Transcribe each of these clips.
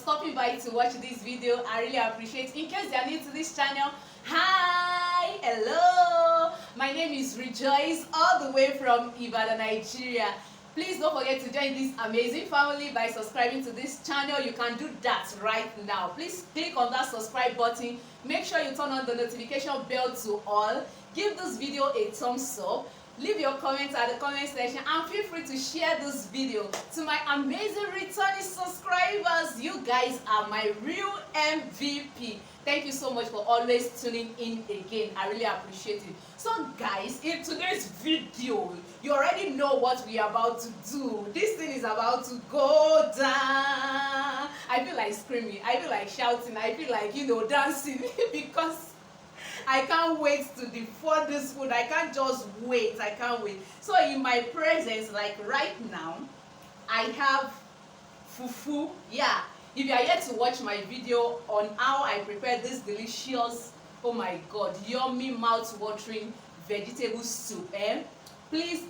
stopping by to watch this video. I really appreciate. In case you are new to this channel, hi, hello, my name is Rejoice, all the way from Ibadan, Nigeria. Please don't forget to join this amazing family by subscribing to this channel. You can do that right now. Please click on that subscribe button. Make sure you turn on the notification bell to all. Give this video a thumbs up. Leave your comments at the comment section and feel free to share this video to my amazing returning subscribers. You guys are my real MVP. Thank you so much for always tuning in again. I really appreciate it. So guys, in today's video, you already know what we are about to do. This thing is about to go down. I feel like screaming, I feel like shouting, I feel like, dancing because I can't wait to devour this food. I can't just wait. I can't wait. So in my presence, like right now, I have fufu. Yeah. If you are yet to watch my video on how I prepare this delicious, oh my god, yummy, mouth-watering vegetable soup, please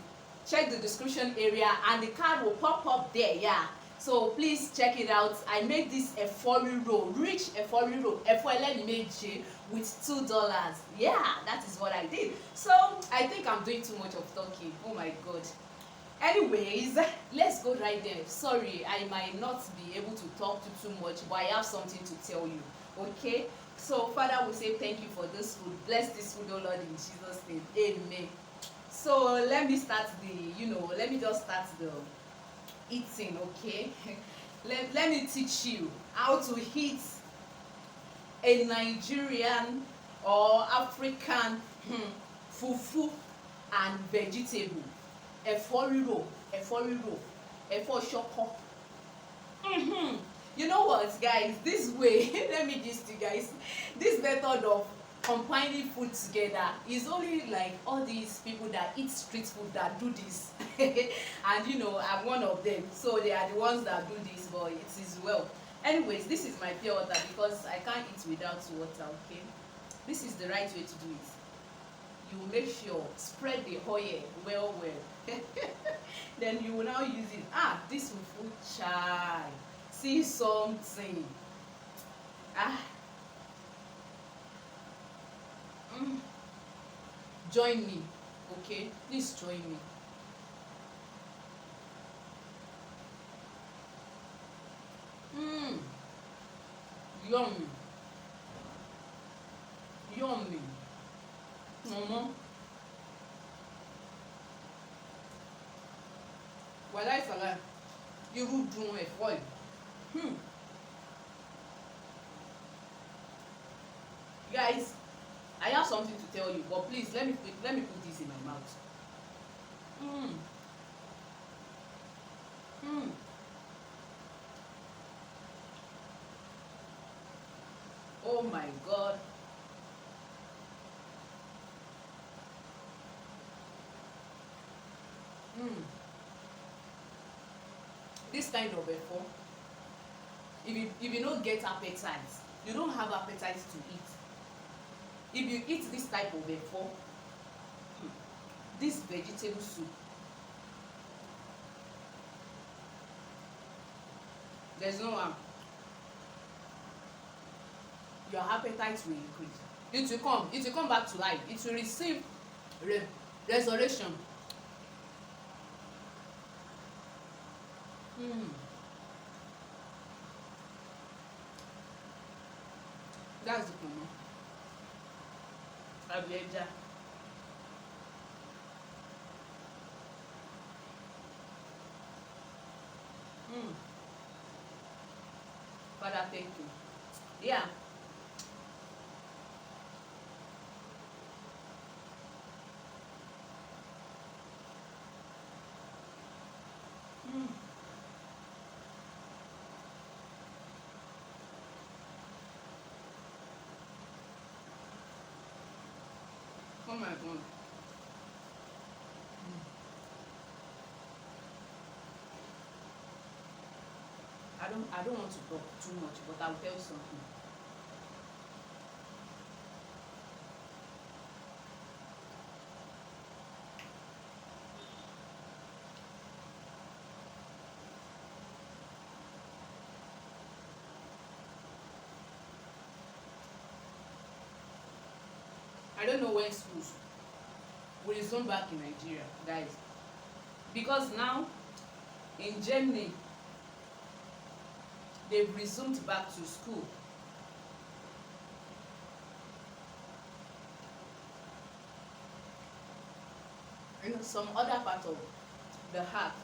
check the description area and the card will pop up there. Yeah. So please check it out. I made this efori roll, rich efori roll, efo eleni meje, with $2. Yeah, that is what I did. So I think I'm doing too much of talking. Oh my god. Anyways, let's go right there. Sorry, I might not be able to talk too much, but I have something to tell you. Okay? So Father, we say thank you for this food. Bless this food, oh Lord, in Jesus' name. Amen. So let me start let me just start the eating. Okay. let me teach you how to eat a Nigerian or African fufu and vegetable, efori roll, efo shoko. You know what, guys, this way let me just you guys, this method of combining food together is only like all these people that eat street food that do this. And I'm one of them, so they are the ones that do this, but it is well. Anyways, this is my pure water because I can't eat without water. Okay, this is the right way to do it. You will make sure spread the oil well. Then you will now use it. This will full chai. See something. Join me, okay? Please join me. Yummy. Yummy. Wàláì sàlá irú dùn ẹ̀fọ́ yìí. Guys, I have something to tell you, but please let me put this in my mouth. Oh my god. This kind of efo, if you don't get appetite, you don't have appetite to eat. If you eat this type of efo, this vegetable soup, there's no harm. Your appetite will increase. It will come back to life. It will receive resurrection. That's the point. Abieja. Father, thank you. Yeah. Oh my god. I don't want to talk too much, but I'll tell you something. I don't know when schools will resume back in Nigeria, guys, because now in Germany they've resumed back to school. In some other part of the earth,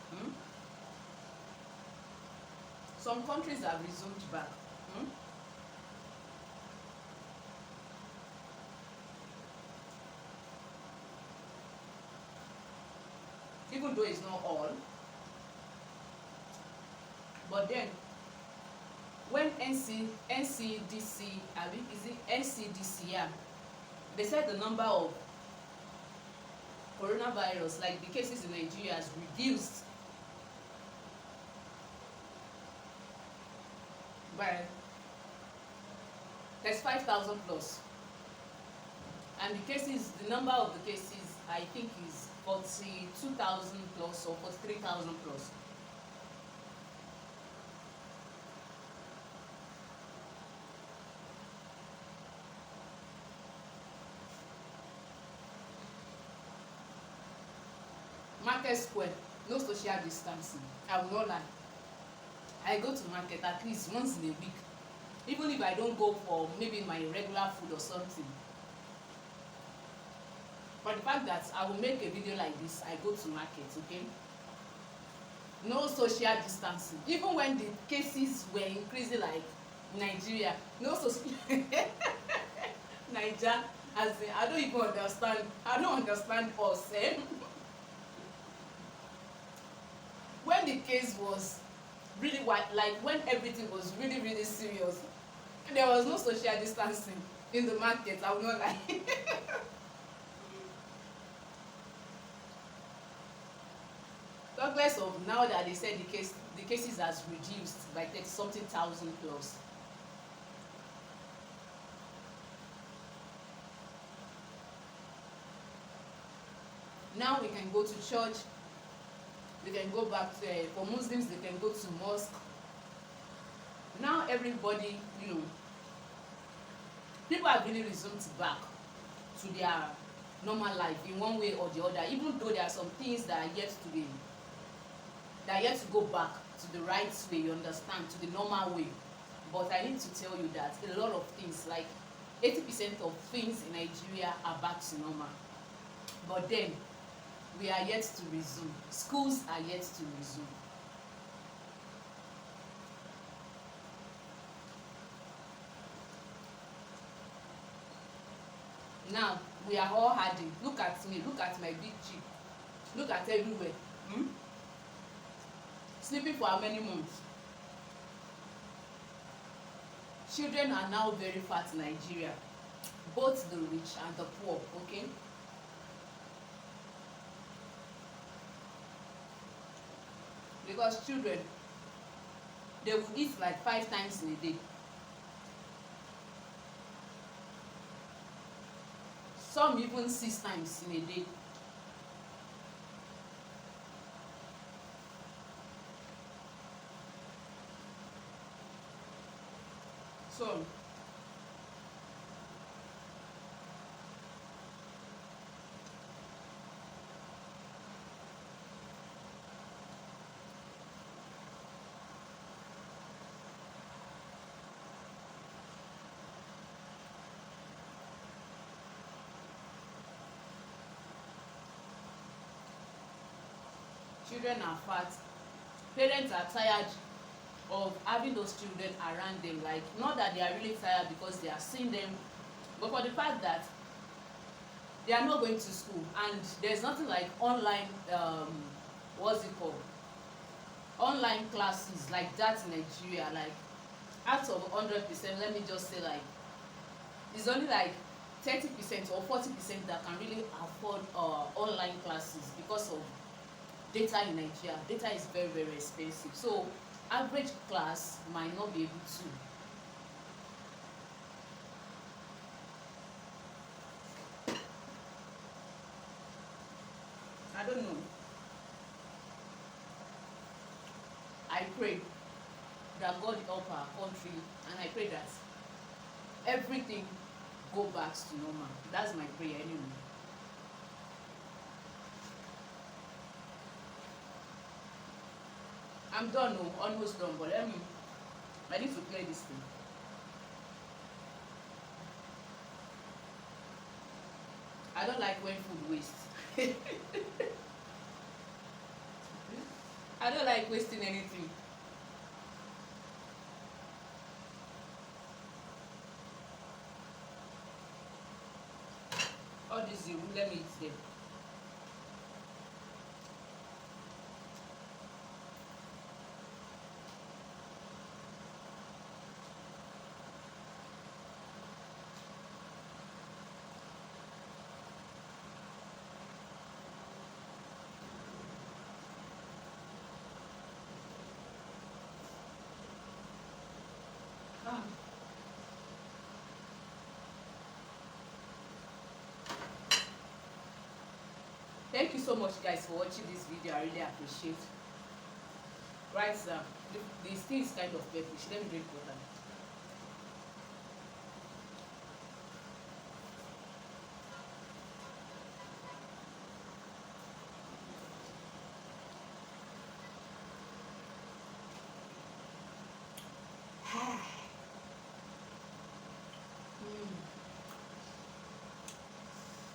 some countries have resumed back. Even though it's not all, but then when NCDC, is it NCDC, yeah, they said the number of coronavirus, like the cases in Nigeria, has reduced by there's 5,000 plus, and the number of the cases I think is 42,000 plus or 43,000 plus. Market square, no social distancing. I will not lie. I go to market at least once in a week, even if I don't go for maybe my regular food or something. For the fact that I will make a video like this, I go to market, okay? No social distancing. Even when the cases were increasing, like Nigeria, no social Nigeria, as in, I don't even understand. I don't understand us, eh? When the case was really wide, like when everything was really, really serious, there was no social distancing in the market. I will not lie. Talk less of now that they said the cases has reduced by 30-something thousand plus. Now we can go to church. They can go back to, for Muslims, they can go to mosque. Now everybody, people have really resumed back to their normal life in one way or the other, even though there are some things that are yet to go back to the right way, you understand, to the normal way. But I need to tell you that a lot of things, like 80% of things in Nigeria, are back to normal. But then we are yet to resume. Schools are yet to resume. Now we are all hiding. Look at me, look at my big cheek, look at everywhere. Sleeping for how many months? Children are now very fat in Nigeria, both the rich and the poor, okay? Because children, they will eat like 5 times in a day. Some even 6 times in a day. So children are fat. Parents are tired of having those children around them. Like, not that they are really tired because they are seeing them, but for the fact that they are not going to school, and there's nothing like online what's it called, online classes like that in Nigeria. Like, out of 100%, let me just say, like, it's only like 30% or 40% that can really afford online classes because of data in Nigeria. Data is very, very expensive, so average class might not be able to. I don't know. I pray that God help our country, and I pray that everything go back to normal. That's my prayer anyway. I'm done, oh, almost done, but I need to clear this thing. I don't like when food waste. I don't like wasting anything. All this zero, let me eat them. Ah. Thank you so much, guys, for watching this video. I really appreciate. Right, sir. This thing is kind of peppery. Let me drink water.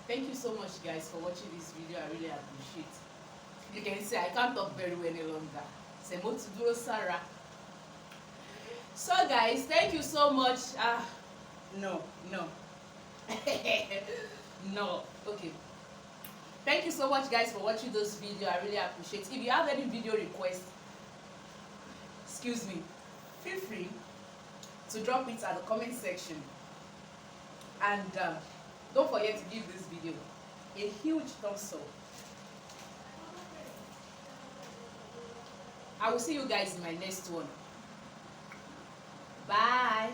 Thank you so much, guys, for watching this video. I really appreciate. You can see I can't talk very well any longer. Semotuduro Sarah. So, guys, thank you so much. No. No. Okay. Thank you so much, guys, for watching this video. I really appreciate. If you have any video requests, excuse me, feel free to drop it at the comment section. And don't forget to give this video a huge thumbs up. I will see you guys in my next one. Bye.